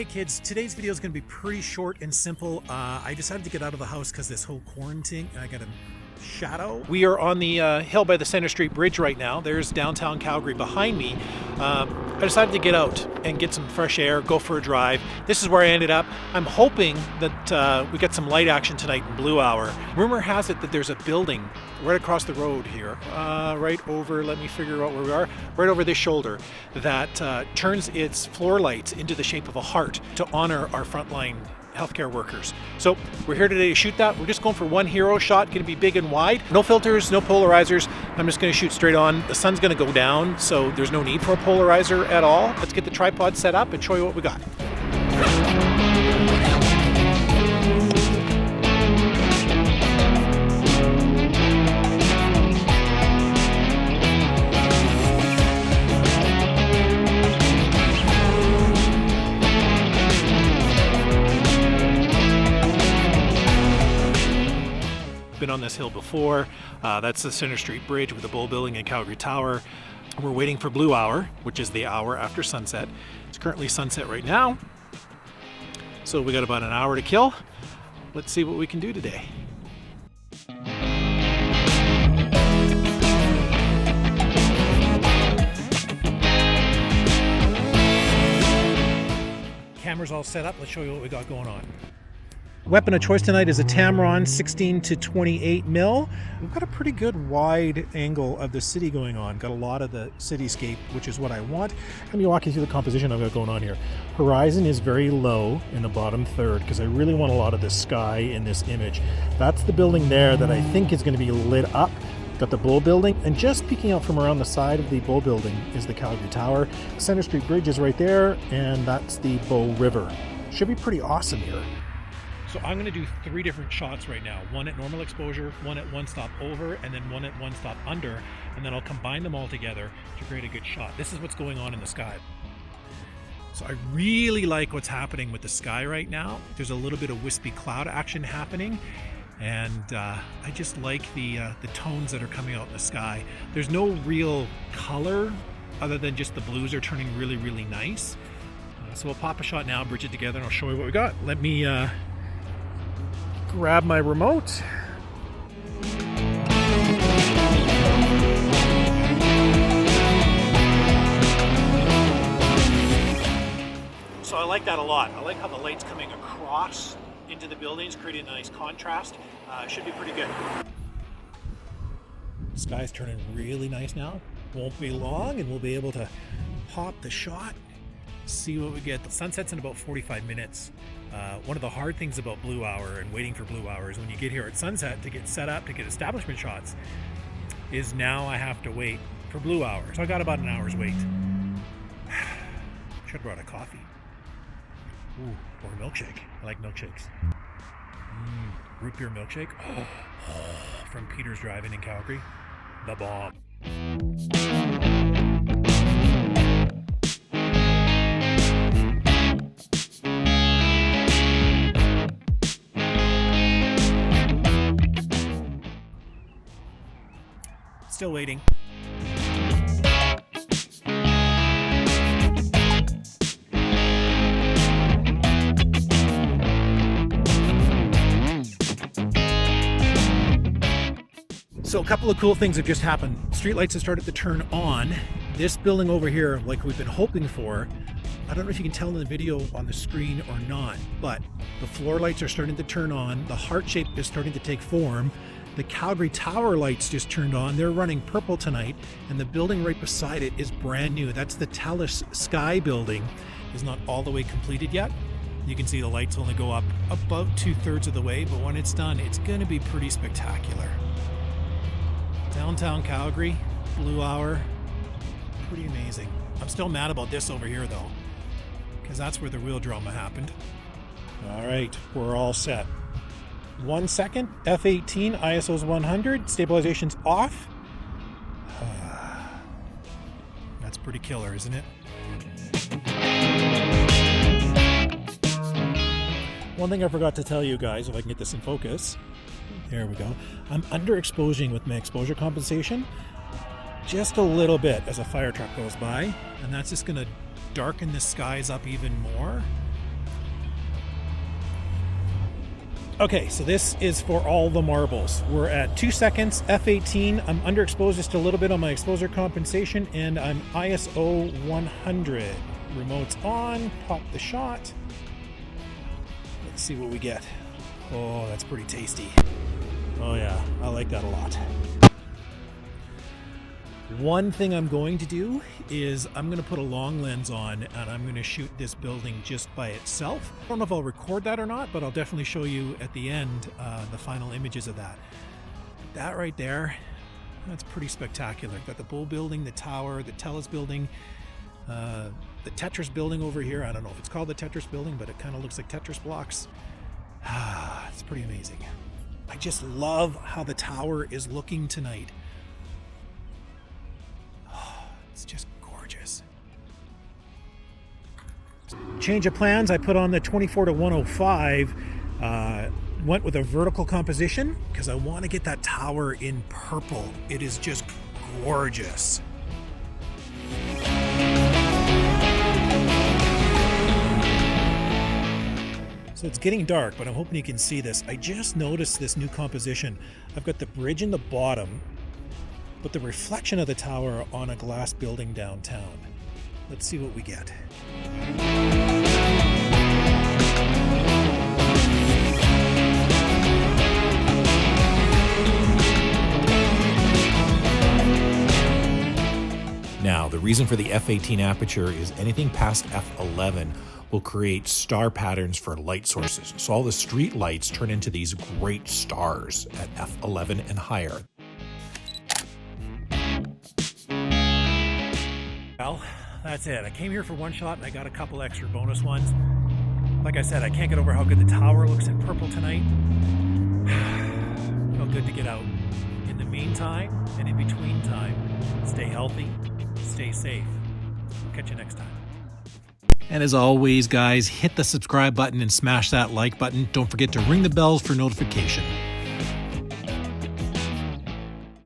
Alright kids, today's video is going to be pretty short and simple. I decided to get out of the house because this whole quarantine, I got a shadow. We are on the hill by the Center Street Bridge right now. There's downtown Calgary behind me. I decided to get out and get some fresh air, go for a drive. This is where I ended up. I'm hoping that we get some light action tonight in Blue Hour. Rumor has it that there's a building right across the road here, right over, let me figure out where we are, right over this shoulder, that turns its floor lights into the shape of a heart to honor our frontline healthcare workers. So we're here today to shoot that. We're just going for one hero shot, going to be big and wide. No filters, no polarizers. I'm just going to shoot straight on. The sun's going to go down, so there's no need for a polarizer at all. Let's get the tripod set up and show you what we got. Been on this hill before. That's the Center Street Bridge with the Bull Building and Calgary Tower. We're waiting for Blue Hour, which is the hour after sunset. It's currently sunset right now, so we got about an hour to kill. Let's see what we can do today. Camera's all set up. Let's show you what we got going on. Weapon of choice tonight is a Tamron 16 to 28 mil. We've got a pretty good wide angle of the city going on. Got a lot of the cityscape, which is what I want. Let me walk you through the composition I've got going on here. Horizon is very low in the bottom third because I really want a lot of the sky in this image. That's the building there that I think is going to be lit up. Got the Bull Building, and just peeking out from around the side of the Bull Building is the Calgary Tower. Center Street Bridge is right there, and that's the Bow River. Should be pretty awesome here. So I'm going to do 3 different shots right now. One at normal exposure, one at one stop over, and then one at one stop under. And then I'll combine them all together to create a good shot. This is what's going on in the sky. So I really like what's happening with the sky right now. There's a little bit of wispy cloud action happening. And I just like the tones that are coming out in the sky. There's no real color other than just the blues are turning really, really nice. So we'll pop a shot now, bridge it together, and I'll show you what we got. Let me grab my remote. So I like that a lot. I like how the light's coming across into the buildings, creating a nice contrast. Should be pretty good. The sky's turning really nice now. Won't be long and we'll be able to pop the shot, see what we get. The sunset's in about 45 minutes. One of the hard things about Blue Hour and waiting for Blue Hour is when you get here at sunset to get set up to get establishment shots, is now I have to wait for Blue Hour. So I got about an hour's wait. Should have brought a coffee. Ooh, or a milkshake. I like milkshakes. Root beer milkshake. From Peter's Drive-In in Calgary. The bomb. Still waiting. So a couple of cool things have just happened. Streetlights have started to turn on. This building over here, like we've been hoping for, I don't know if you can tell in the video on the screen or not, but the floor lights are starting to turn on. The heart shape is starting to take form. The Calgary Tower lights just turned on. They're running purple tonight, and the building right beside it is brand new. That's the Talus Sky building. It's not all the way completed yet. You can see the lights only go up about 2/3 of the way, but when it's done, it's going to be pretty spectacular. Downtown Calgary, Blue Hour, pretty amazing. I'm still mad about this over here though, because that's where the real drama happened. All right, we're all set. 1 second, F18, ISO's 100, stabilization's off. That's pretty killer, isn't it? One thing I forgot to tell you guys, if I can get this in focus. There we go. I'm underexposing with my exposure compensation just a little bit as a fire truck goes by, and that's just going to darken the skies up even more. Okay, so this is for all the marbles. We're at 2 seconds, f18. I'm underexposed just a little bit on my exposure compensation, and I'm ISO 100. Remote's on, pop the shot. Let's see what we get. Oh, that's pretty tasty. Oh yeah, I like that a lot. One thing I'm going to do is I'm going to put a long lens on and I'm going to shoot this building just by itself. I don't know if I'll record that or not, but I'll definitely show you at the end the final images of that. That right there, that's pretty spectacular. Got the Bull building, the tower, the Telus building, the Tetris building over here. I don't know if it's called the Tetris building, but it kind of looks like Tetris blocks. It's pretty amazing. I just love how the tower is looking tonight. It's just gorgeous. Change of plans. I put on the 24 to 105. Went with a vertical composition because I want to get that tower in purple. It is just gorgeous. So it's getting dark, but I'm hoping you can see this. I just noticed this new composition. I've got the bridge in the bottom, but the reflection of the tower on a glass building downtown. Let's see what we get. Now, the reason for the f18 aperture is anything past f11 will create star patterns for light sources. So all the street lights turn into these great stars at f11 and higher. Well, that's it. I came here for one shot and I got a couple extra bonus ones. Like I said, I can't get over how good the tower looks in purple tonight. Felt good to get out. In the meantime and in between time, stay healthy, stay safe. Catch you next time. And as always, guys, hit the subscribe button and smash that like button. Don't forget to ring the bells for notification.